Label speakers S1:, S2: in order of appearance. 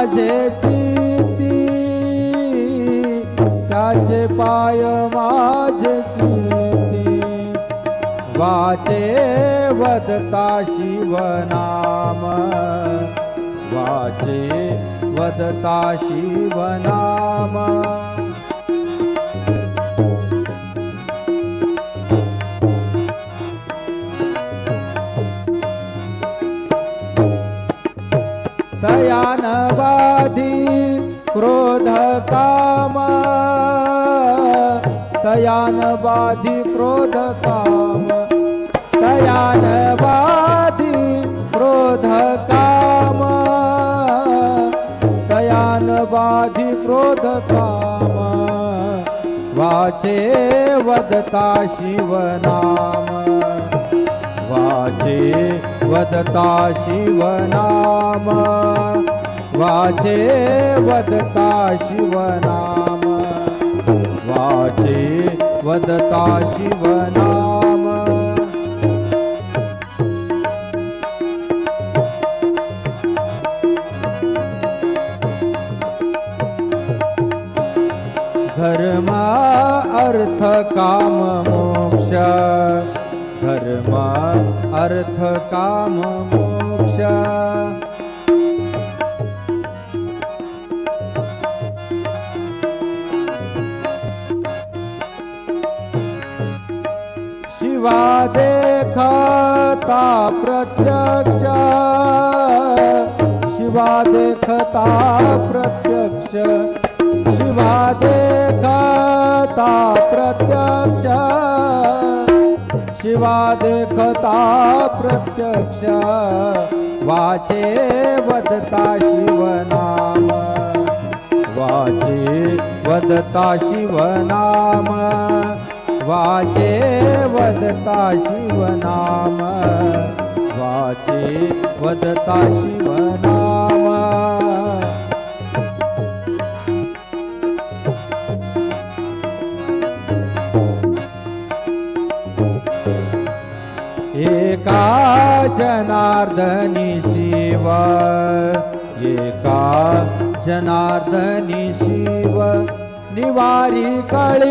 S1: माझे चिती त्याचे पाय माझे चिती वाचे वदता शिवनाम वाचे वदता शिवनाम तयान बाधी क्रोध काम तयान बाधी क्रोध काम तयान बाधी क्रोध काम तयान बाधी क्रोध काम वाचे वदता शिवनाम वाचे वदता शिवनाम वाचे वदता शिवनाम वाचे वदता शिवनाम धर्म अर्थ काम मोक्ष धर्म अर्थ काम मोक्ष शिवा देखता प्रत्यक्ष शिवा देखता प्रत्यक्ष शिवा देखता प्रत्यक्ष शिवा देखता प्रत्यक्ष वाचे वदता शिवनाम वाचे वदता शिवनाम वाचे वदता शिवनाम वाचे वदता शिवनाम एका जनार्दनी शिव एका जनार्दनी शिव निवारी कळी